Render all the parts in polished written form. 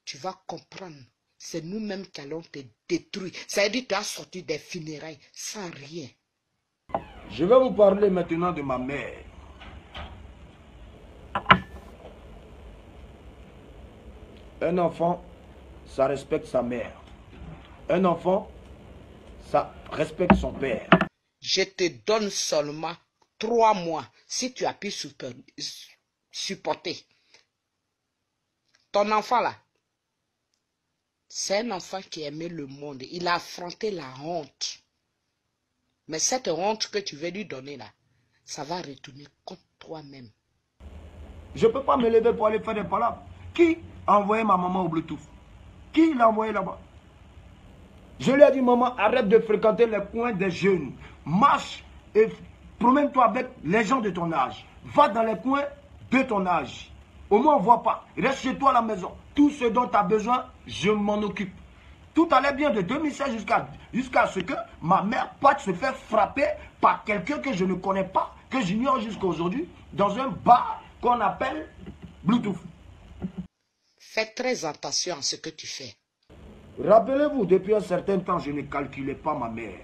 tu vas comprendre. C'est nous-mêmes qui allons te détruire. Ça veut dire que tu as sorti des funérailles sans rien. Je vais vous parler maintenant de ma mère. Un enfant, ça respecte sa mère. Un enfant, ça respecte son père. Je te donne seulement 3 mois si tu as pu supporter. Ton enfant là, c'est un enfant qui aimait le monde. Il a affronté la honte. Mais cette honte que tu veux lui donner là, ça va retourner contre toi-même. Je ne peux pas me lever pour aller faire des palabres. Qui a envoyé ma maman au Bluetooth? Qui l'a envoyé là-bas? Je lui ai dit, maman, arrête de fréquenter les coins des jeunes. Marche et promène-toi avec les gens de ton âge. Va dans les coins de ton âge. Au moins, on ne voit pas. Reste chez toi à la maison. Tout ce dont tu as besoin, je m'en occupe. Tout allait bien de 2016 jusqu'à ce que ma mère parte se faire frapper par quelqu'un que je ne connais pas, que j'ignore jusqu'à aujourd'hui, dans un bar qu'on appelle Bluetooth. Fais très attention à ce que tu fais. Rappelez-vous, depuis un certain temps, je ne calculais pas ma mère.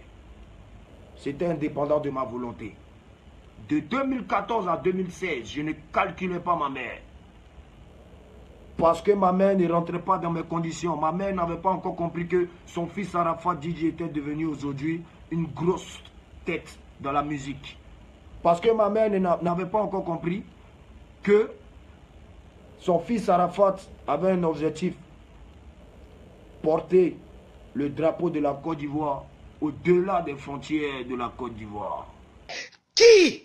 C'était indépendant de ma volonté. De 2014 à 2016, je ne calculais pas ma mère. Parce que ma mère ne rentrait pas dans mes conditions. Ma mère n'avait pas encore compris que son fils Arafat Djidji était devenu aujourd'hui une grosse tête dans la musique. Parce que ma mère n'avait pas encore compris que son fils Arafat avait un objectif. Porter le drapeau de la Côte d'Ivoire au-delà des frontières de la Côte d'Ivoire. Qui?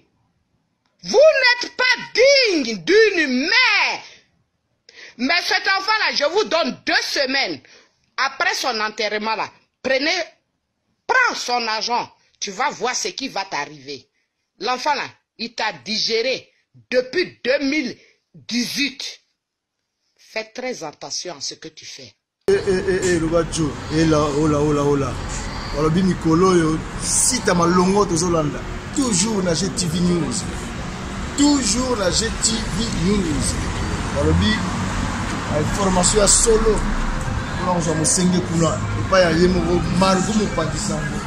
Vous n'êtes pas digne d'une mère. Mais cet enfant-là, je vous donne 2 semaines. Après son enterrement, là, prends son argent. Tu vas voir ce qui va t'arriver. L'enfant, là, il t'a digéré depuis 2018. Fais très attention à ce que tu fais. Lobacho, hola. Walobi Mikolo yo, si ta malongo tozolanda. Toujours na GTV News. Toujours na GTV News. Walobi information ya solo. Kuna on mosenge kuna. Epa ya ye moko margo mopandisango.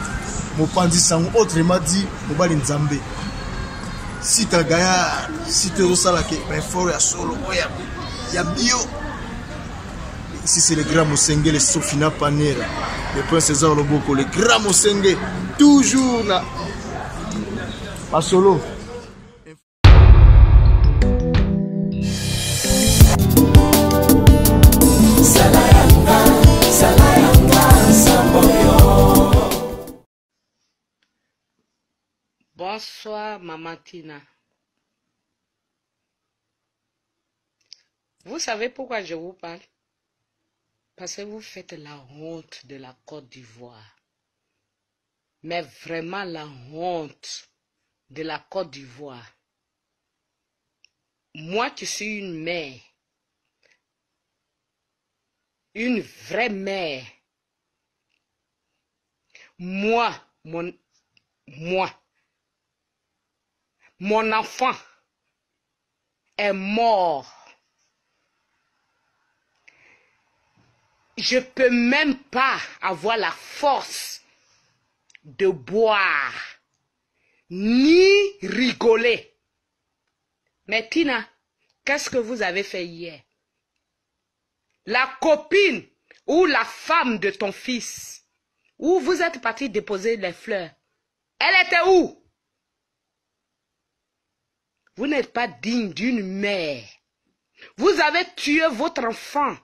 Mopandisango autrement dit mobali nzambe. Si ta gaya, si te osala ke effort ya solo ya bio. Ici c'est le grand Mosenge, le Sofina Panera, le prince César Loboko, le grand Mosenge, toujours là. Pas solo. Bonsoir, Maman Tina. Vous savez pourquoi je vous parle? Parce que vous faites la honte de la Côte d'Ivoire. Mais vraiment la honte de la Côte d'Ivoire. Moi qui suis une mère, une vraie mère, mon enfant est mort. Je ne peux même pas avoir la force de boire, ni rigoler. Mais Tina, qu'est-ce que vous avez fait hier? La copine ou la femme de ton fils, où vous êtes parti déposer les fleurs, elle était où? Vous n'êtes pas digne d'une mère. Vous avez tué votre enfant.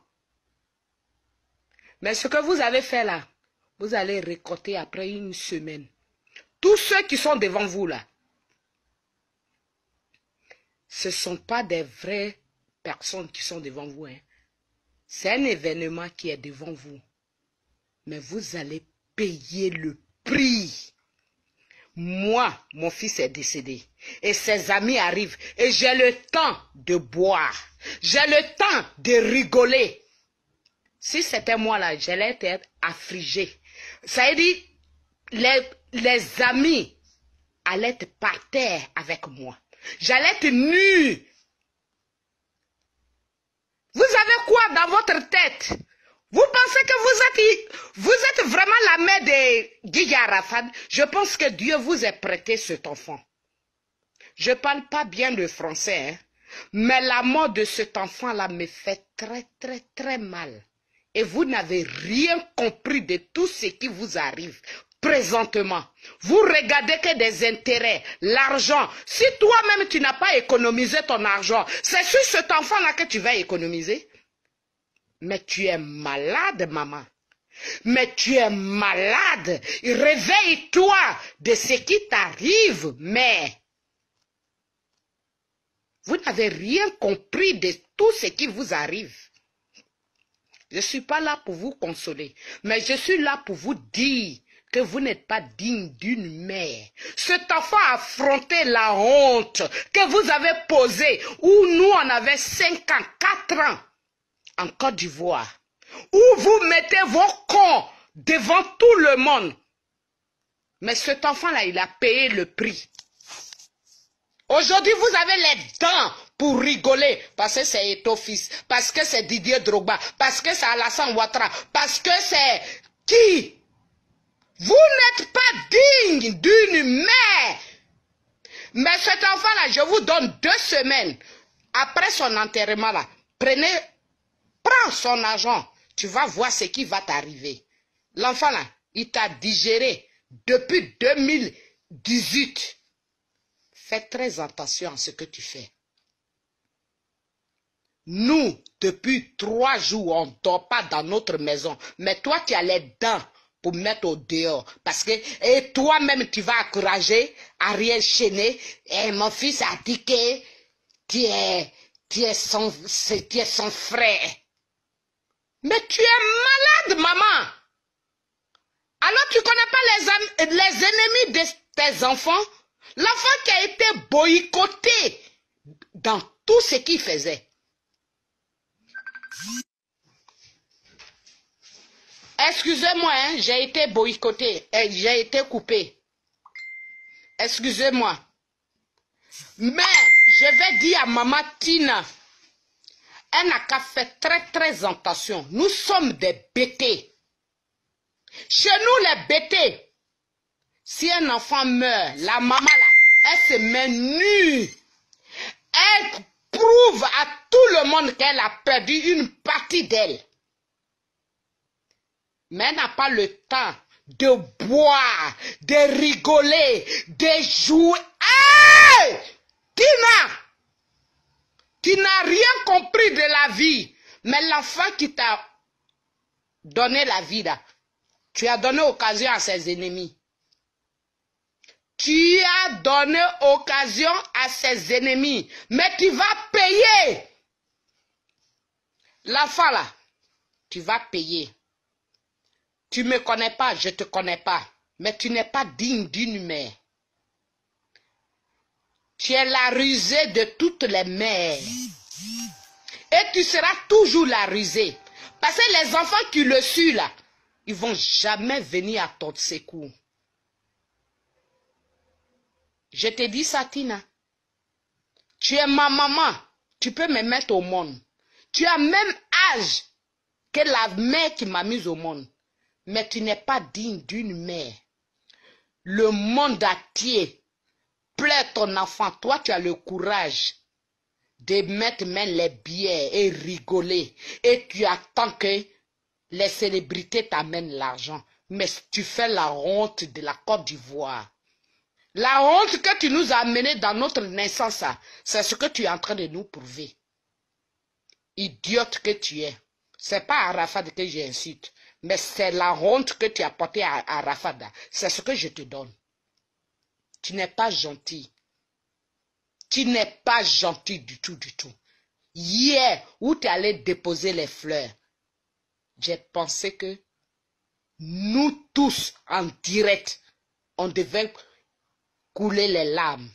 Mais ce que vous avez fait là, vous allez récolter après 1 semaine. Tous ceux qui sont devant vous là, ce ne sont pas des vraies personnes qui sont devant vous. Hein. C'est un événement qui est devant vous. Mais vous allez payer le prix. Moi, mon fils est décédé. Et ses amis arrivent. Et j'ai le temps de boire. J'ai le temps de rigoler. Si c'était moi là, j'allais être affligé. Ça veut dire, les amis allaient être par terre avec moi. J'allais être nu. Vous avez quoi dans votre tête? Guy Arafat, je pense que Dieu vous a prêté cet enfant. Je ne parle pas bien le français, hein, mais la mort de cet enfant-là me fait très, très, très mal. Et vous n'avez rien compris de tout ce qui vous arrive présentement. Vous regardez que des intérêts, l'argent. Si toi-même tu n'as pas économisé ton argent, c'est sur cet enfant-là que tu vas économiser. Mais tu es malade, maman. Mais tu es malade. Réveille-toi de ce qui t'arrive, mais vous n'avez rien compris de tout ce qui vous arrive. Je ne suis pas là pour vous consoler, mais je suis là pour vous dire que vous n'êtes pas digne d'une mère. Cet enfant a affronté la honte que vous avez posée, où nous on avait 5 ans, 4 ans en Côte d'Ivoire, où vous mettez vos cons devant tout le monde. Mais cet enfant-là, il a payé le prix. Aujourd'hui, vous avez les dents pour rigoler, parce que c'est Eto'o-Fils, parce que c'est Didier Drogba, parce que c'est Alassane Ouattara, parce que c'est qui? Vous n'êtes pas digne d'une mère. Mais cet enfant-là, je vous donne 2 semaines. Après son enterrement, là, prends son argent. Tu vas voir ce qui va t'arriver. L'enfant, là, il t'a digéré depuis 2018. Fais très attention à ce que tu fais. Nous, depuis 3 jours, on ne dort pas dans notre maison. Mais toi, tu as les dents pour mettre au dehors. Parce que et toi-même, tu vas encourager à rien chaîner. Et mon fils a dit que tu es son frère. Mais tu es malade, maman. Alors tu ne connais pas les ennemis de tes enfants? L'enfant qui a été boycotté dans tout ce qu'il faisait. Excusez-moi, hein, j'ai été boycotté, j'ai été coupé. Excusez-moi. Mais je vais dire à maman Tina, elle n'a qu'à faire très très attention. Nous sommes des bêtés. Chez nous les bêtés, si un enfant meurt, la maman là, elle se met nue. Elle prouve à tout le monde qu'elle a perdu une partie d'elle. Mais elle n'a pas le temps de boire, de rigoler, de jouer. Hey! Tina! Tu n'as rien compris de la vie. Mais l'enfant qui t'a donné la vie là, tu as donné occasion à ses ennemis. Tu as donné occasion à ses ennemis. Mais tu vas payer. L'enfant là, tu vas payer. Tu ne me connais pas, je ne te connais pas. Mais tu n'es pas digne d'une mère. Tu es la rusée de toutes les mères. Et tu seras toujours la rusée. Parce que les enfants qui le suivent là, ils ne vont jamais venir à ton secours. Je te dis ça, Tina. Tu es ma maman. Tu peux me mettre au monde. Tu as même âge que la mère qui m'a mise au monde. Mais tu n'es pas digne d'une mère. Le monde entier pleure ton enfant. Toi, tu as le courage de mettre même les billets et rigoler. Et tu attends que les célébrités t'amènent l'argent. Mais tu fais la honte de la Côte d'Ivoire. La honte que tu nous as amenée dans notre naissance, c'est ce que tu es en train de nous prouver. Idiote que tu es. C'est pas Arafat que j'insulte. Mais c'est la honte que tu as portée à Arafat. C'est ce que je te donne. Tu n'es pas gentil. Tu n'es pas gentil du tout, du tout. Hier, où tu allais déposer les fleurs, j'ai pensé que nous tous, en direct, on devait couler les larmes.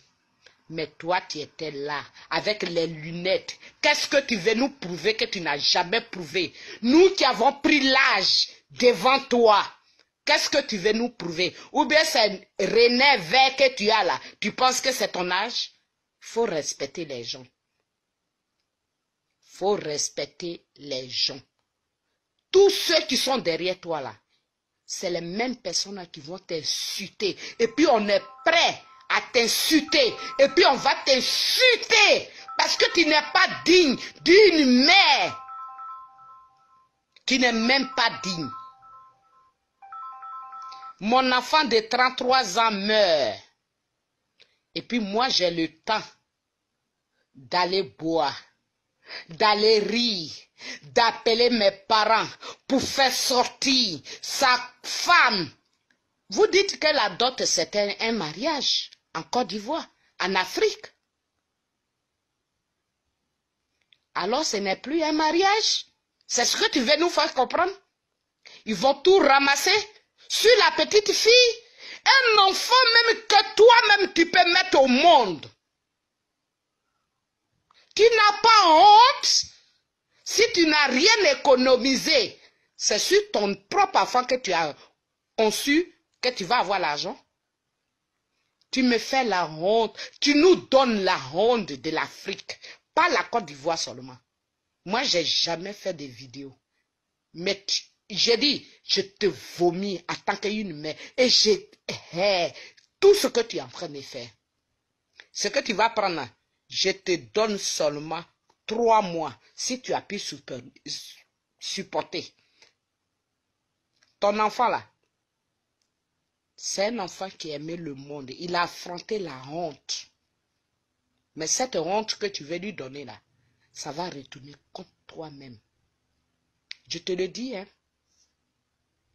Mais toi, tu étais là, avec les lunettes. Qu'est-ce que tu veux nous prouver que tu n'as jamais prouvé? Nous qui avons pris l'âge devant toi. Qu'est-ce que tu veux nous prouver? Ou bien c'est René vert que tu as là. Tu penses que c'est ton âge? Il faut respecter les gens. Il faut respecter les gens. Tous ceux qui sont derrière toi là, c'est les mêmes personnes qui vont t'insulter. Et puis on est prêt à t'insulter. Et puis on va t'insulter. Parce que tu n'es pas digne d'une mère. Tu n'es même pas digne. Mon enfant de 33 ans meurt. Et puis moi j'ai le temps d'aller boire, d'aller rire, d'appeler mes parents pour faire sortir sa femme. Vous dites que la dot c'est un mariage en Côte d'Ivoire, en Afrique. Alors ce n'est plus un mariage. C'est ce que tu veux nous faire comprendre. Ils vont tout ramasser sur la petite fille. Un enfant même que toi-même tu peux mettre au monde. Tu n'as pas honte. Si tu n'as rien économisé, c'est sur ton propre enfant que tu as conçu que tu vas avoir l'argent. Tu me fais la honte. Tu nous donnes la honte de l'Afrique. Pas la Côte d'Ivoire seulement. Moi, j'ai jamais fait de vidéos. Mais j'ai dit, je te vomis en tant qu'une mère. Et je hais tout ce que tu es en train de faire. Ce que tu vas prendre, je te donne seulement 3 mois. Si tu as pu supporter. Ton enfant là, c'est un enfant qui aimait le monde. Il a affronté la honte. Mais cette honte que tu veux lui donner là, ça va retourner contre toi-même. Je te le dis, hein.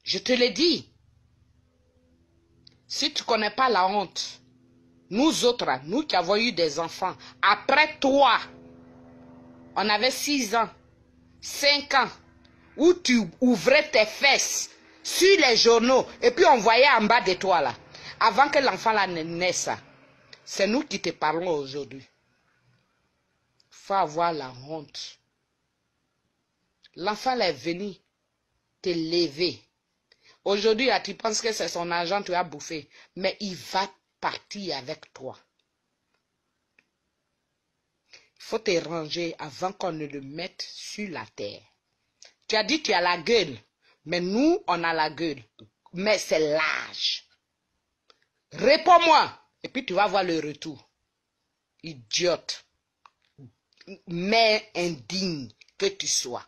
Je te le dis. Si tu ne connais pas la honte, nous autres, nous qui avons eu des enfants, après toi, on avait 6 ans, 5 ans, où tu ouvrais tes fesses sur les journaux, et puis on voyait en bas de toi là, avant que l'enfant là ne naisse. C'est nous qui te parlons aujourd'hui. Il faut avoir la honte. L'enfant est venu te lever. Aujourd'hui, tu penses que c'est son argent que tu as bouffé, mais il va partir avec toi. Il faut te ranger avant qu'on ne le mette sur la terre. Tu as dit que tu as la gueule, mais nous, on a la gueule. Mais c'est l'âge. Réponds-moi, et puis tu vas voir le retour. Idiote. Mais indigne que tu sois.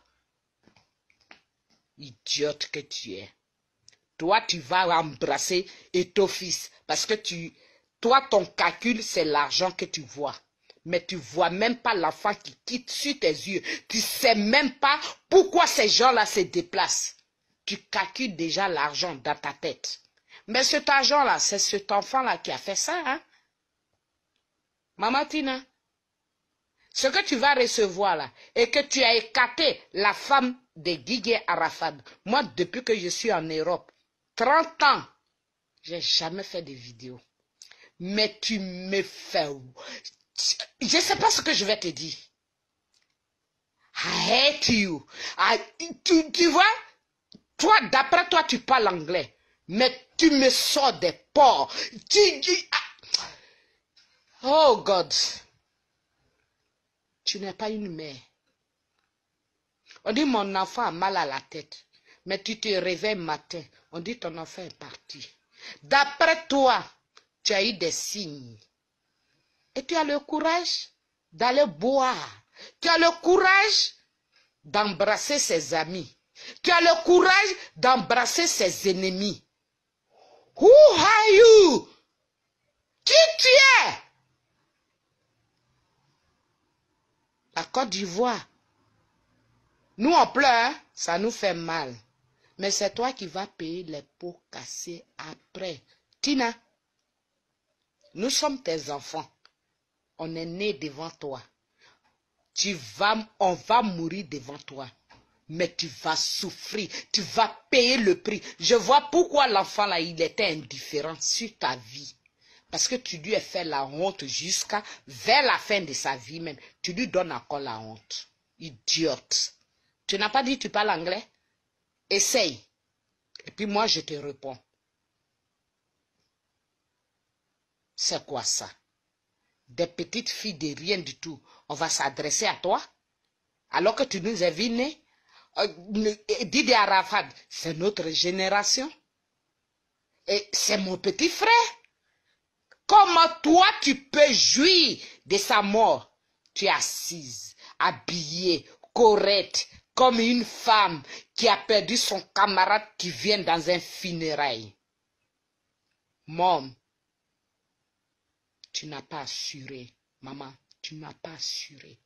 Idiote que tu es. Toi, tu vas embrasser et ton fils. Parce que toi, ton calcul, c'est l'argent que tu vois. Mais tu ne vois même pas l'enfant qui quitte sur tes yeux. Tu ne sais même pas pourquoi ces gens-là se déplacent. Tu calcules déjà l'argent dans ta tête. Mais cet argent-là, c'est cet enfant-là qui a fait ça. Hein? Maman Tina, ce que tu vas recevoir là, et que tu as écarté la femme de Guigué Arafat. Moi, depuis que je suis en Europe, 30 ans, je n'ai jamais fait de vidéo. Mais tu me fais... Je ne sais pas ce que je vais te dire. I hate you. Tu vois, toi, d'après toi, tu parles anglais. Mais tu me sors des porcs. Oh God. Tu n'es pas une mère. On dit mon enfant a mal à la tête. Mais tu te réveilles matin. On dit ton enfant est parti. D'après toi, tu as eu des signes. Et tu as le courage d'aller boire. Tu as le courage d'embrasser ses amis. Tu as le courage d'embrasser ses ennemis. Who are you? Qui tu es? La Côte d'Ivoire. Nous on pleure, ça nous fait mal. Mais c'est toi qui vas payer les pots cassés après. Tina, nous sommes tes enfants. On est né devant toi. On va mourir devant toi. Mais tu vas souffrir. Tu vas payer le prix. Je vois pourquoi l'enfant là, il était indifférent sur ta vie. Parce que tu lui as fait la honte jusqu'à vers la fin de sa vie même. Tu lui donnes encore la honte. Idiote. Tu n'as pas dit que tu parles anglais? Essaye. Et puis moi, je te réponds. C'est quoi ça? Des petites filles de rien du tout. On va s'adresser à toi? Alors que tu nous as vu nés? Didier Arafat, c'est notre génération. Et c'est mon petit frère. Comment toi tu peux jouir de sa mort? Tu es assise, habillée, correcte, comme une femme qui a perdu son camarade qui vient dans un funérail. Maman, tu n'as pas assuré. Maman, tu n'as pas assuré.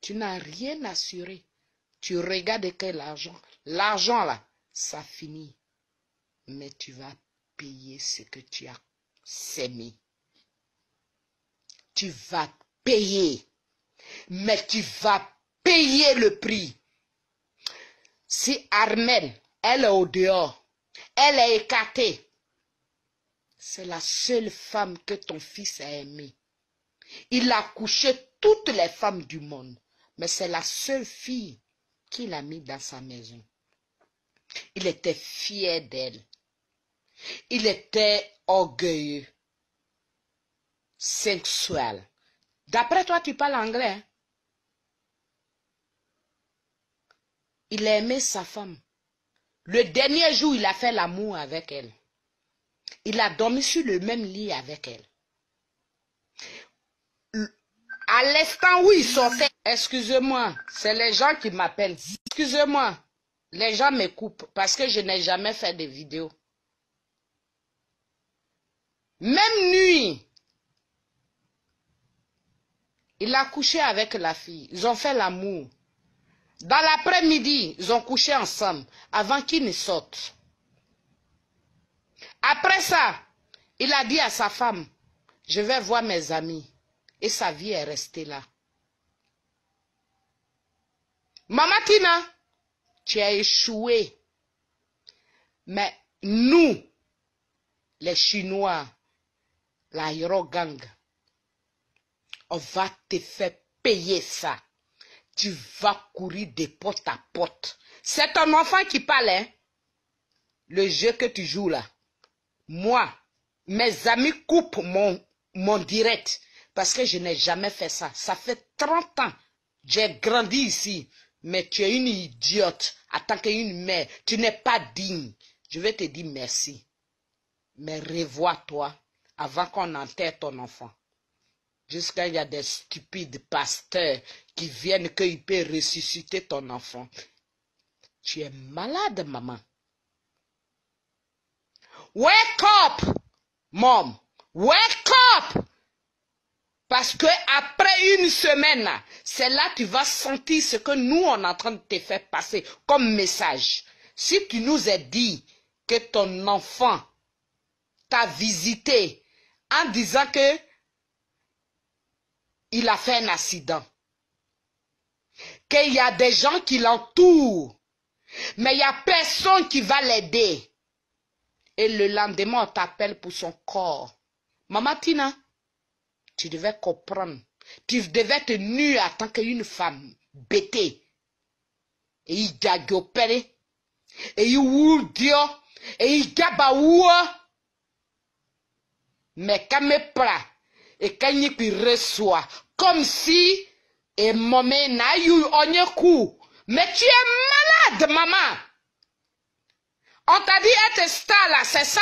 Tu n'as rien assuré. Tu regardes que l'argent. L'argent là, ça finit. Mais tu vas payer ce que tu as sémé. Tu vas payer. Mais tu vas payer le prix. Si Armelle, elle est au dehors, elle est écartée, c'est la seule femme que ton fils a aimée. Il a couché toutes les femmes du monde, mais c'est la seule fille qu'il a mis dans sa maison. Il était fier d'elle. Il était orgueilleux, sexuel. D'après toi, tu parles anglais, hein? Il a aimé sa femme. Le dernier jour, il a fait l'amour avec elle. Il a dormi sur le même lit avec elle. À l'instant où il sortait, excusez-moi, c'est les gens qui m'appellent. Excusez-moi, les gens me coupent parce que je n'ai jamais fait de vidéo. Même nuit, il a couché avec la fille. Ils ont fait l'amour. Dans l'après-midi, ils ont couché ensemble avant qu'ils ne sortent. Après ça, il a dit à sa femme, je vais voir mes amis. Et sa vie est restée là. Maman Tina, tu as échoué. Mais nous, les Chinois, la Hero Gang, on va te faire payer ça. Tu vas courir de porte à porte. C'est ton enfant qui parle, hein? Le jeu que tu joues là. Moi, mes amis coupent mon direct parce que je n'ai jamais fait ça. Ça fait 30 ans. J'ai grandi ici. Mais tu es une idiote en tant qu'une mère. Tu n'es pas digne. Je vais te dire merci. Mais revois-toi avant qu'on enterre ton enfant. Jusqu'à il y a des stupides pasteurs qui viennent qu'ils peuvent ressusciter ton enfant. Tu es malade, maman. Wake up, mom. Wake up. Parce que après une semaine, c'est là que tu vas sentir ce que nous, on est en train de te faire passer comme message. Si tu nous as dit que ton enfant t'a visité en disant que il a fait un accident, qu'il y a des gens qui l'entourent, mais il n'y a personne qui va l'aider. Et le lendemain, on t'appelle pour son corps. Maman Tina, tu devais comprendre. Tu devais te nuire en tant qu'une femme bêtée. Et il y a opéré. Et il wou dio. Et il y a mais quand me plat. Et quand il reçoit. Comme si, et maman n'a eu un coup. Mais tu es malade, maman. On t'a dit être star là, c'est ça?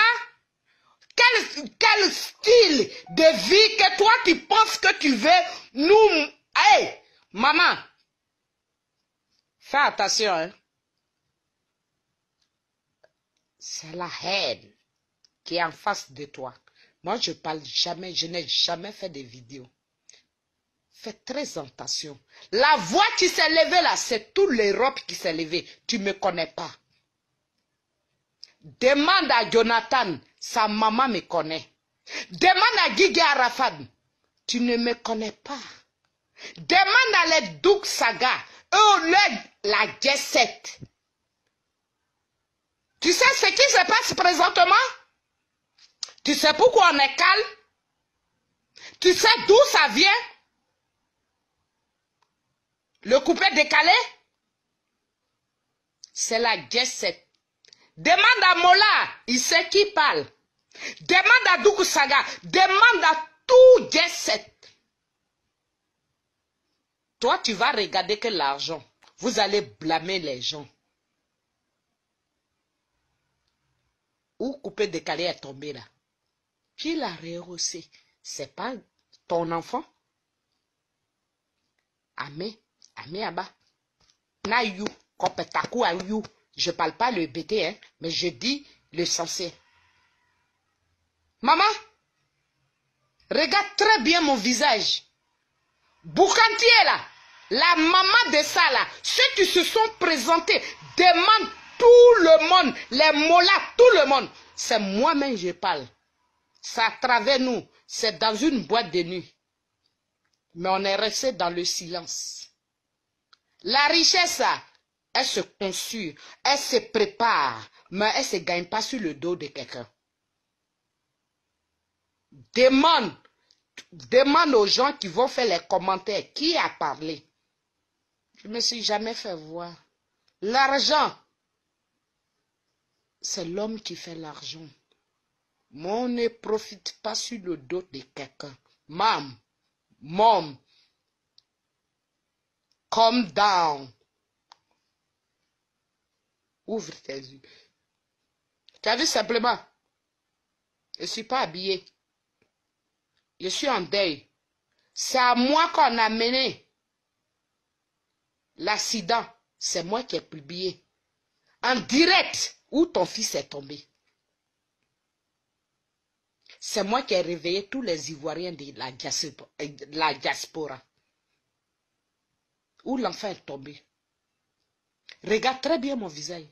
Quel style de vie que toi tu penses que tu veux nous... Hey, maman, fais attention. Hein? C'est la haine qui est en face de toi. Moi, je parle jamais, je n'ai jamais fait de vidéos. Fais très attention. La voix qui s'est levée là, c'est toute l'Europe qui s'est levée. Tu ne me connais pas. Demande à Jonathan, sa maman me connaît. Demande à Guigui Arafat, tu ne me connais pas. Demande à les Douk Saga, la J7. Tu sais ce qui se passe présentement? Tu sais pourquoi on est calme? Tu sais d'où ça vient? Le coupé décalé? C'est la J7. Demande à Mola, il sait qui parle. Demande à Douk Saga, demande à tout J7. Toi, tu vas regarder que l'argent. Vous allez blâmer les gens. ou coupé décalé est tombé là. Qui l'a rehaussé? C'est pas ton enfant? Amé Aba. Na you, kopetaku a you. Je parle pas le BT, hein, mais je dis l'essentiel. Maman, regarde très bien mon visage. Boukantier là, la maman de ça là, ceux qui se sont présentés demandent tout le monde, les mollahs, tout le monde. C'est moi-même je parle. C'est à travers nous, c'est dans une boîte de nuit. Mais on est resté dans le silence. La richesse, elle se conçue, elle se prépare, mais elle ne se gagne pas sur le dos de quelqu'un. Demande aux gens qui vont faire les commentaires qui a parlé. Je ne me suis jamais fait voir. L'argent, c'est l'homme qui fait l'argent. Mais on ne profite pas sur le dos de quelqu'un. Mom, calm down. Ouvre tes yeux. Tu as vu simplement? Je ne suis pas habillé. Je suis en deuil. C'est à moi qu'on a mené l'accident. C'est moi qui ai publié. En direct, où ton fils est tombé. C'est moi qui ai réveillé tous les Ivoiriens de la diaspora. Où l'enfant est tombé. Regarde très bien mon visage.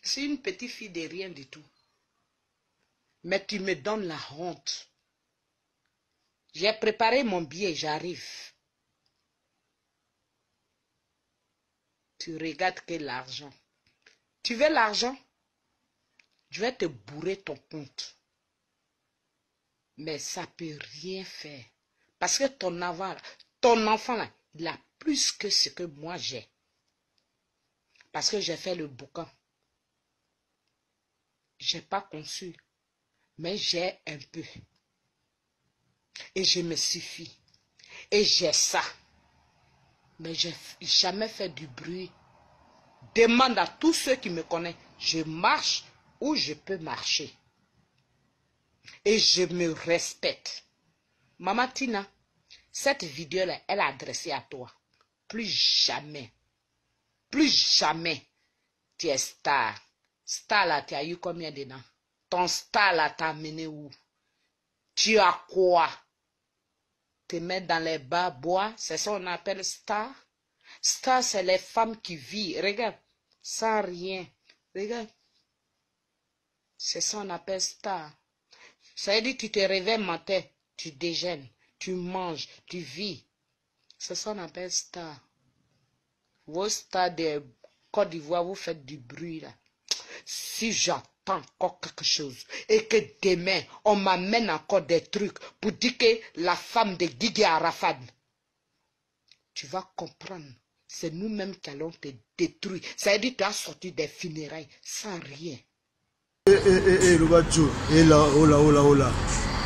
Je suis une petite fille de rien du tout. Mais tu me donnes la honte. J'ai préparé mon billet, j'arrive. Tu regardes que l'argent. Tu veux l'argent? Je vais te bourrer ton compte. Mais ça ne peut rien faire. Parce que ton enfant là, il a plus que ce que moi j'ai. Parce que j'ai fait le boucan. Je n'ai pas conçu. Mais j'ai un peu. Et je me suffis. Et j'ai ça. Mais je n'ai jamais fait du bruit. Demande à tous ceux qui me connaissent. Je marche où je peux marcher. Et je me respecte. Maman Tina, cette vidéo-là, elle est adressée à toi. Plus jamais. Plus jamais. Tu es star. Star là, tu as eu combien de temps? Ton star là, t'a amené où? Tu as quoi? Te mettre dans les bas bois, c'est ça qu'on appelle star. Star, c'est les femmes qui vivent. Regarde, sans rien. Regarde. C'est ça qu'on appelle star. Ça veut dire que tu te réveilles matin, tu déjeunes, tu manges, tu vis. C'est ça qu'on appelle star. Vos stars de Côte d'Ivoire, vous faites du bruit là. Si j'entends encore quelque chose et que demain, on m'amène encore des trucs pour dire que la femme de Guigui Arafat, tu vas comprendre. C'est nous-mêmes qui allons te détruire. Ça veut dire que tu as sorti des funérailles sans rien. le bajo, hola.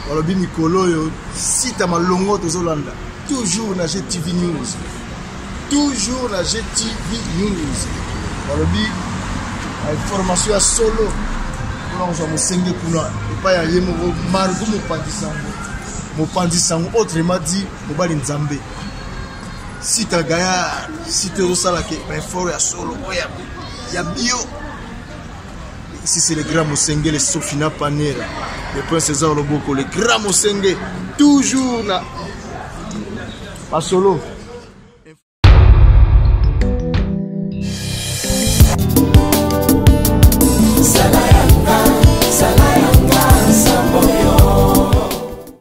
Walobi Mikolo yo, si ta malongo tozolanda. Toujours na GTV News. Toujours na GTV News. Walobi information à solo. Pour nous mosenge kuna. Et pas ya yemo margo mopandisango. Autrement dit, mobali nzambe. Si ta gaya, si tu resala ke info ya solo, ya bio. Ici c'est le grand Mosenge, le Sofina Panera, le prince César Loboko, le grand Mosenge, toujours là. Pas solo.